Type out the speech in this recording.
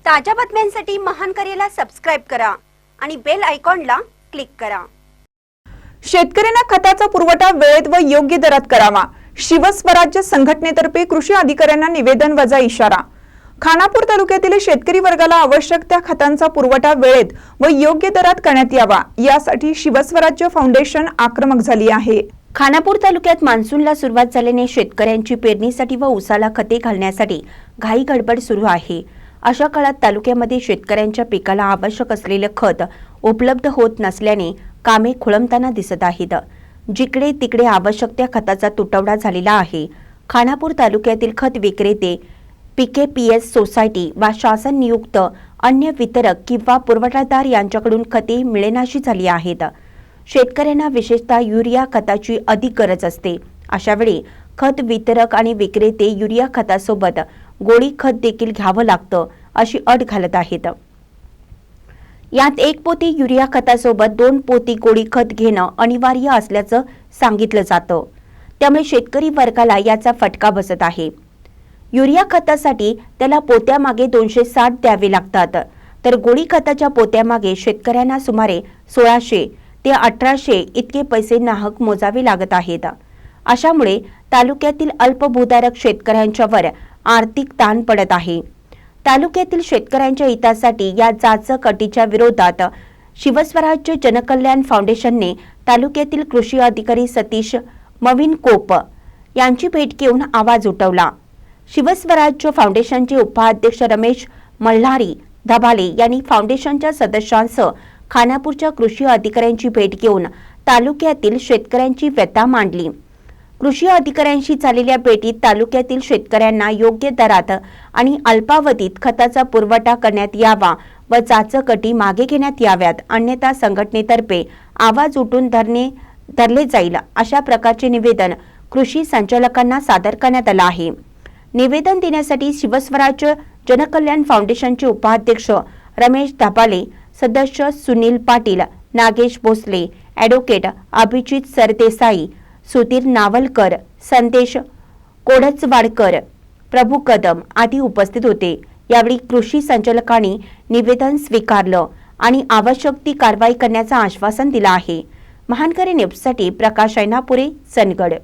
ताज्या बातम्यांसाठी महान करेला सबस्क्राइब करा आणि बेल आयकॉनला क्लिक करा। शेतकऱ्यांना खताचा पुरवठा वेळेत व योग्य दरात करावा। शिवस्वराज्य संघटनेतर्फे कृषी अधिकाऱ्यांना निवेदन वजा इशारा। खानापूर तालुक्यातील शेतकरी वर्गाला आवश्यक त्या खतांचा पुरवठा वेळेत व योग्य दरात करण्यात यावा, यासाठी शिवस्वराज्य फाउंडेशन आक्रमक झाली आहे। खानापूर तालुक्यात मान्सूनला सुरुवात झाल्याने शेतकऱ्यांची पेरणीसाठी व उसाला खते घालण्यासाठी घाई गडबड सुरू आहे। अशा काळात तालुक्यामध्ये शेतकऱ्यांच्या पिकाला आवश्यक असलेले खत उपलब्ध होत नसल्याने कामे खोळंबताना दिसत आहेत। जिकडे तिकडे आवश्यक त्या खताचा तुटवडा झालेला आहे। खानापूर तालुक्यातील खत विक्रेते, PKPS सोसायटी वा शासन नियुक्त अन्य वितरक किंवा पुरवठादार यांच्याकडून खते मिळेनाशी झाली आहेत। शेतकऱ्यांना विशेषतः युरिया खताची अधिक गरज असते। अशावेळी खत वितरक आणि विक्रेते युरिया खतासोबत गोळी खत देखील घ्यावं लागतं अशी अट घालत आहेत। यात 1 पोती युरिया खतासोबत 2 पोती गोळी खत घेणं अनिवार्य असल्याचं सांगितलं जातं। त्यामुळे शेतकरी वर्गाला याचा फटका बसत आहे। युरिया खतासाठी त्याला पोत्यामागे 260 द्यावे लागतात, तर गोळी खताच्या पोत्यामागे शेतकऱ्यांना सुमारे 1600 ते 1800 इतके पैसे नाहक मोजावे लागत आहेत। अशामुळे तालुक्यातील अल्पभूधारक शेतकऱ्यांच्यावर आर्थिक ताण पडत आहे। तालुक्यातील शेतकऱ्यांच्या हितासाठी या जाचक अटीच्या विरोधात शिवस्वराज्य जनकल्याण फाउंडेशनने तालुक्यातील कृषी अधिकारी सतीश मविनकोप यांची भेट घेऊन आवाज उठवला। शिवस्वराज्य फाउंडेशनचे उपाध्यक्ष रमेश मल्हारी धबाले यांनी फाउंडेशनच्या सदस्यांसह खानापूरच्या कृषी अधिकाऱ्यांची भेट घेऊन तालुक्यातील शेतकऱ्यांची व्यथा मांडली। कृषी अधिकाऱ्यांशी झालेल्या भेटीत तालुक्यातील शेतकऱ्यांना योग्य दरात आणि अल्पावधीत खताचा पुरवठा करण्यात यावा व जाचक अटी मागे घेण्यात याव्यात, अन्यथा संघटनेतर्फे आवाज उठून धरले जाईल, अशा प्रकारचे निवेदन कृषी संचालकांना सादर करण्यात आलं आहे। निवेदन देण्यासाठी शिवस्वराज्य जनकल्याण फाउंडेशनचे उपाध्यक्ष रमेश धबाले, सदस्य सुनील पाटील, नागेश भोसले, ॲडव्होकेट अभिजित सरदेसाई, सुधीर नावलकर, संदेश कोडचवाडकर, प्रभू कदम आदी उपस्थित होते। यावेळी कृषी संचालकांनी निवेदन स्वीकारलं आणि आवश्यक ती कारवाई करण्याचं आश्वासन दिलं आहे। महानकरी न्यूजसाठी प्रकाश ऐनापुरे, चंदगड।